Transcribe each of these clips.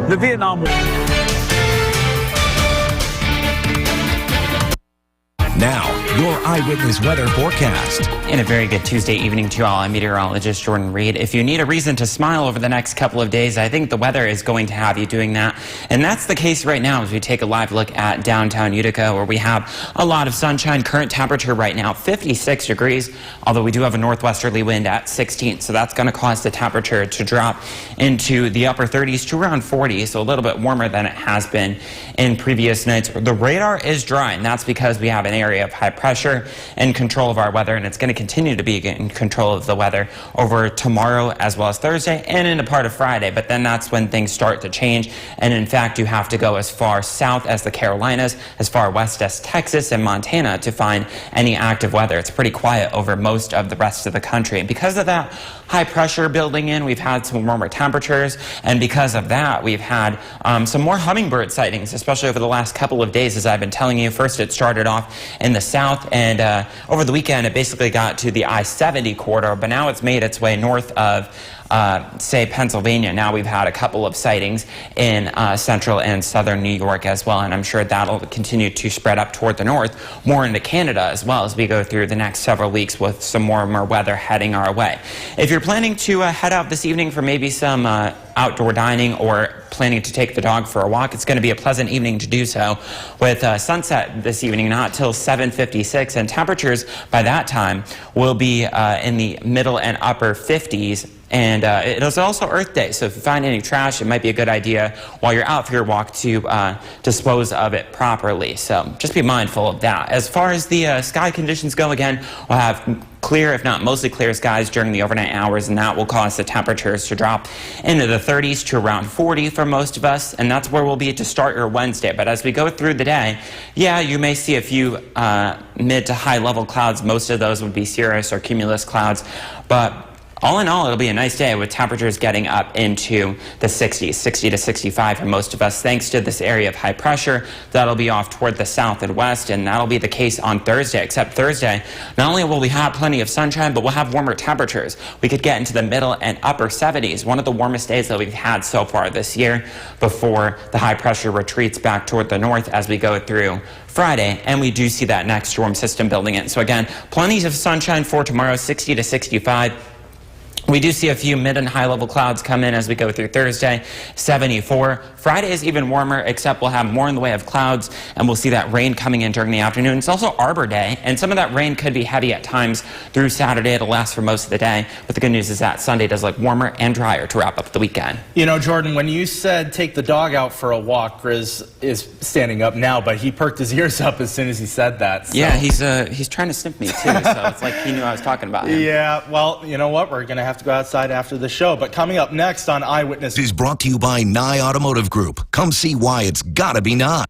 the Vietnam War. Now, your eyewitness weather forecast. And a very good Tuesday evening to you all. I'm meteorologist Jordan Reed. If you need a reason to smile over the next couple of days, I think the weather is going to have you doing that. And that's the case right now as we take a live look at downtown Utica, where we have a lot of sunshine. Current temperature right now, 56 degrees, although we do have a northwesterly wind at 16. So that's going to cause the temperature to drop into the upper 30s to around 40, so a little bit warmer than it has been in previous nights. The radar is dry, and that's because we have an area of high pressure and control of our weather, and it's going to continue to be in control of the weather over tomorrow as well as Thursday and into part of Friday. But then that's when things start to change, and in fact you have to go as far south as the Carolinas, as far west as Texas and Montana to find any active weather. It's pretty quiet over most of the rest of the country, and because of that high pressure building in, we've had some warmer temperatures, and because of that we've had some more hummingbird sightings, especially over the last couple of days. As I've been telling you, first it started off in the south, and over the weekend it basically got to the I-70 corridor, but now it's made its way north of say Pennsylvania. Now we've had a couple of sightings in central and southern New York as well, and I'm sure that'll continue to spread up toward the north, more into Canada as well as we go through the next several weeks with some warmer weather heading our way. If you're planning to head out this evening for maybe some outdoor dining or planning to take the dog for a walk, it's going to be a pleasant evening to do so, with sunset this evening not till 7:56, and temperatures by that time will be in the middle and upper 50s. And it is also Earth Day, so if you find any trash, it might be a good idea while you're out for your walk to dispose of it properly. So just be mindful of that. As far as the sky conditions go, again, we'll have clear, if not mostly clear skies during the overnight hours, and that will cause the temperatures to drop into the 30s to around 40 for most of us, and that's where we'll be to start your Wednesday. But as we go through the day, yeah, you may see a few mid to high level clouds. Most of those would be cirrus or cumulus clouds, but all in all, it'll be a nice day with temperatures getting up into the 60s, 60 to 65 for most of us, thanks to this area of high pressure that'll be off toward the south and west, and that'll be the case on Thursday. Except Thursday, not only will we have plenty of sunshine, but we'll have warmer temperatures. We could get into the middle and upper 70s, one of the warmest days that we've had so far this year, before the high pressure retreats back toward the north as we go through Friday, and we do see that next storm system building in. So again, plenty of sunshine for tomorrow, 60 to 65. We do see a few mid and high level clouds come in as we go through Thursday, 74. Friday is even warmer, except we'll have more in the way of clouds, and we'll see that rain coming in during the afternoon. It's also Arbor Day, and some of that rain could be heavy at times through Saturday. It'll last for most of the day, but the good news is that Sunday does look warmer and drier to wrap up the weekend. You know, Jordan, when you said take the dog out for a walk, Grizz is standing up now, but he perked his ears up as soon as he said that. So. Yeah, he's trying to sniff me too, so it's like he knew I was talking about him. Yeah, well, you know what? We're going to have to go outside after the show. But coming up next on Eyewitness Is brought to you by Nye Automotive Group. Come see why it's gotta be Nye.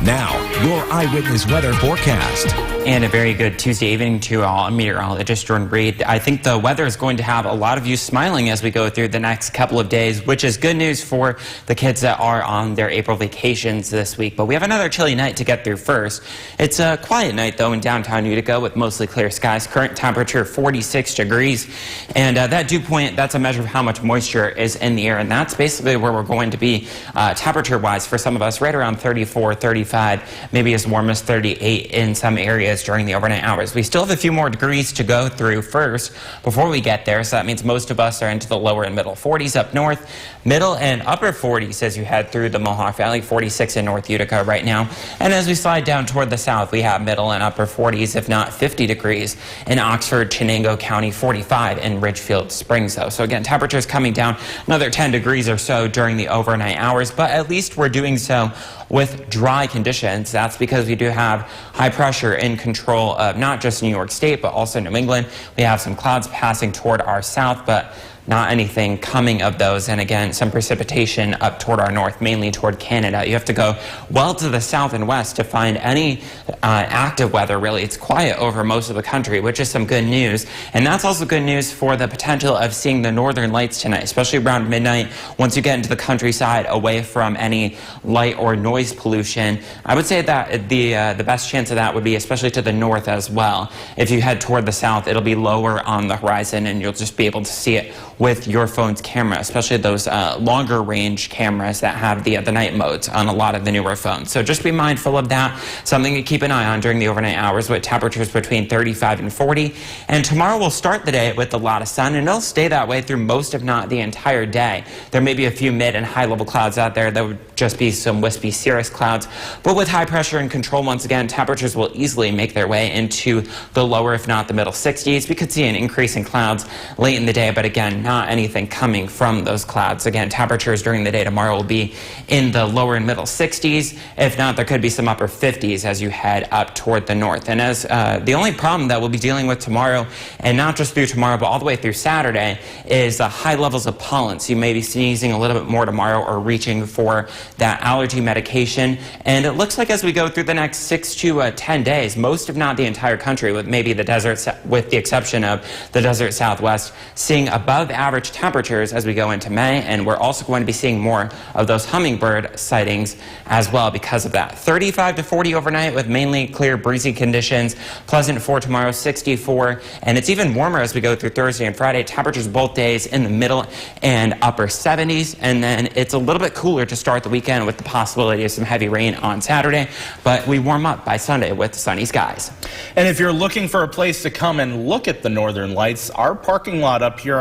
Now, your eyewitness weather forecast. And a very good Tuesday evening to all. I'm meteorologist Jordan Reed. I think the weather is going to have a lot of you smiling as we go through the next couple of days, which is good news for the kids that are on their April vacations this week. But we have another chilly night to get through first. It's a quiet night, though, in downtown Utica with mostly clear skies. Current temperature 46 degrees. And that dew point, that's a measure of how much moisture is in the air. And that's basically where we're going to be temperature-wise for some of us, right around 34, 35, maybe as warm as 38 in some areas during the overnight hours. We still have a few more degrees to go through first before we get there, so that means most of us are into the lower and middle 40s up north, middle and upper 40s as you head through the Mohawk Valley, 46 in North Utica right now. And as we slide down toward the south, we have middle and upper 40s, if not 50 degrees in Oxford, Chenango County, 45 in Ridgefield Springs, though. So again, temperatures coming down another 10 degrees or so during the overnight hours, but at least we're doing so with dry conditions. That's because we do have high pressure in control of not just New York State, but also New England. We have some clouds passing toward our south, but not anything coming of those. And again, some precipitation up toward our north, mainly toward Canada. You have to go well to the south and west to find any active weather, really. It's quiet over most of the country, which is some good news. And that's also good news for the potential of seeing the northern lights tonight, especially around midnight. Once you get into the countryside, away from any light or noise pollution, I would say that the best chance of that would be especially to the north as well. If you head toward the south, it'll be lower on the horizon, and you'll just be able to see it with your phone's camera, especially those longer range cameras that have the night modes on a lot of the newer phones. So just be mindful of that. Something to keep an eye on during the overnight hours with temperatures between 35 and 40. And tomorrow we'll start the day with a lot of sun, and it'll stay that way through most, if not the entire day. There may be a few mid and high level clouds out there. That would just be some wispy cirrus clouds. But with high pressure and control, once again, temperatures will easily make their way into the lower, if not the middle 60s. We could see an increase in clouds late in the day, but again, not anything coming from those clouds. Again, temperatures during the day tomorrow will be in the lower and middle 60s. If not, there could be some upper 50s as you head up toward the north. And as the only problem that we'll be dealing with tomorrow, and not just through tomorrow, but all the way through Saturday, is high levels of pollen. So you may be sneezing a little bit more tomorrow or reaching for that allergy medication. And it looks like as we go through the next 6 to 10 days, most, if not the entire country, with maybe the desert, with the exception of the desert Southwest, seeing above average temperatures as we go into May. And we're also going to be seeing more of those hummingbird sightings as well because of that. 35 to 40 overnight with mainly clear, breezy conditions. Pleasant for tomorrow, 64. And it's even warmer as we go through Thursday and Friday. Temperatures both days in the middle and upper 70s. And then it's a little bit cooler to start the weekend with the possibility of some heavy rain on Saturday. But we warm up by Sunday with sunny skies. And if you're looking for a place to come and look at the northern lights, our parking lot up here.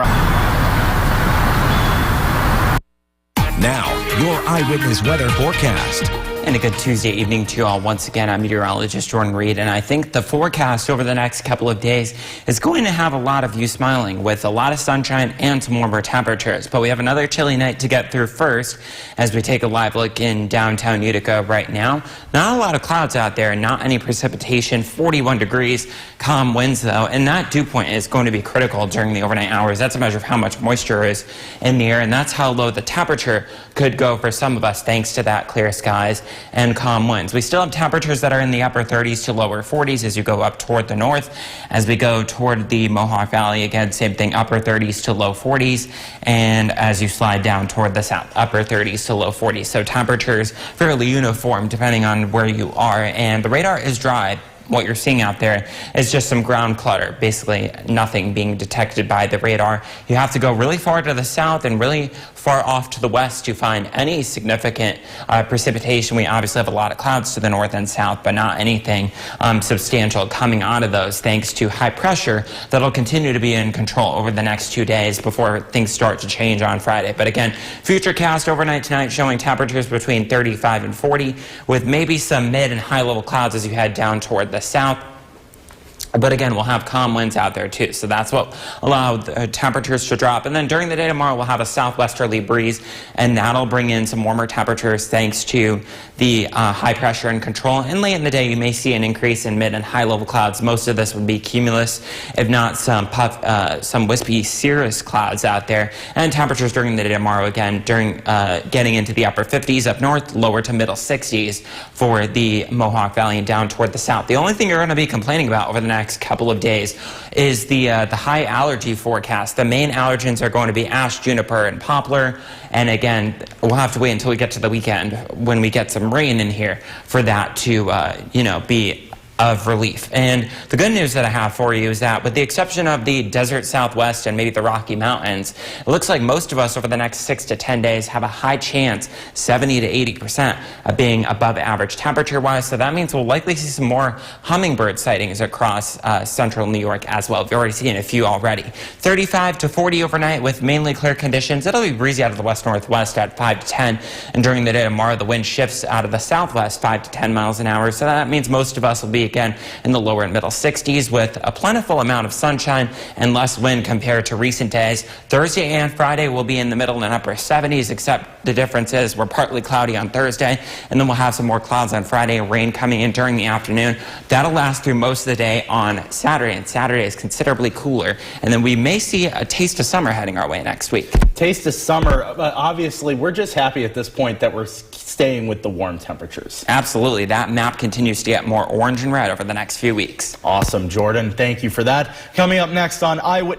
Now, your Eyewitness Weather forecast. And a good Tuesday evening to you all. Once again, I'm meteorologist Jordan Reed, and I think the forecast over the next couple of days is going to have a lot of you smiling with a lot of sunshine and some warmer temperatures. But we have another chilly night to get through first as we take a live look in downtown Utica right now. Not a lot of clouds out there, not any precipitation, 41 degrees, calm winds though, and that dew point is going to be critical during the overnight hours. That's a measure of how much moisture is in the air, and that's how low the temperature could go for some of us thanks to that clear skies and calm winds. We still have temperatures that are in the upper 30s to lower 40s as you go up toward the north. As we go toward the Mohawk Valley, again, same thing, upper 30s to low 40s. And as you slide down toward the south, upper 30s to low 40s. So temperatures fairly uniform depending on where you are. And the radar is dry. What you're seeing out there is just some ground clutter, basically nothing being detected by the radar. You have to go really far to the south and really far off to the west to find any significant precipitation. We obviously have a lot of clouds to the north and south, but not anything substantial coming out of those thanks to high pressure that'll continue to be in control over the next 2 days before things start to change on Friday. But again, futurecast overnight tonight showing temperatures between 35 and 40 with maybe some mid and high level clouds as you head down toward the south. But again, we'll have calm winds out there too, so that's what allowed the temperatures to drop. And then during the day tomorrow, we'll have a southwesterly breeze, and that'll bring in some warmer temperatures thanks to the high pressure and control. And late in the day, you may see an increase in mid and high level clouds. Most of this would be cumulus, if not some wispy cirrus clouds out there. And temperatures during the day tomorrow, again, during getting into the upper 50s up north, lower to middle 60s for the Mohawk Valley and down toward the south. The only thing you're going to be complaining about over the next couple of days is the high allergy forecast. The main allergens are going to be ash, juniper, and poplar. And again, we'll have to wait until we get to the weekend when we get some rain in here for that to, be of relief. And the good news that I have for you is that with the exception of the desert Southwest and maybe the Rocky Mountains, it looks like most of us over the next 6 to 10 days have a high chance, 70 to 80%, of being above average temperature-wise. So that means we'll likely see some more hummingbird sightings across central New York as well. We've already seen a few already. 35 to 40 overnight with mainly clear conditions. It'll be breezy out of the west-northwest at 5 to 10. And during the day tomorrow, the wind shifts out of the southwest 5 to 10 miles an hour. So that means most of us will be again in the lower and middle 60s with a plentiful amount of sunshine and less wind compared to recent days. Thursday and Friday will be in the middle and upper 70s, except the difference is we're partly cloudy on Thursday, and then we'll have some more clouds on Friday, rain coming in during the afternoon. That'll last through most of the day on Saturday, and Saturday is considerably cooler. And then we may see a taste of summer heading our way next week. Taste of summer. Obviously, we're just happy at this point that we're staying with the warm temperatures. Absolutely. That map continues to get more orange and red over the next few weeks. Awesome, Jordan. Thank you for that. Coming up next on Eyewitness.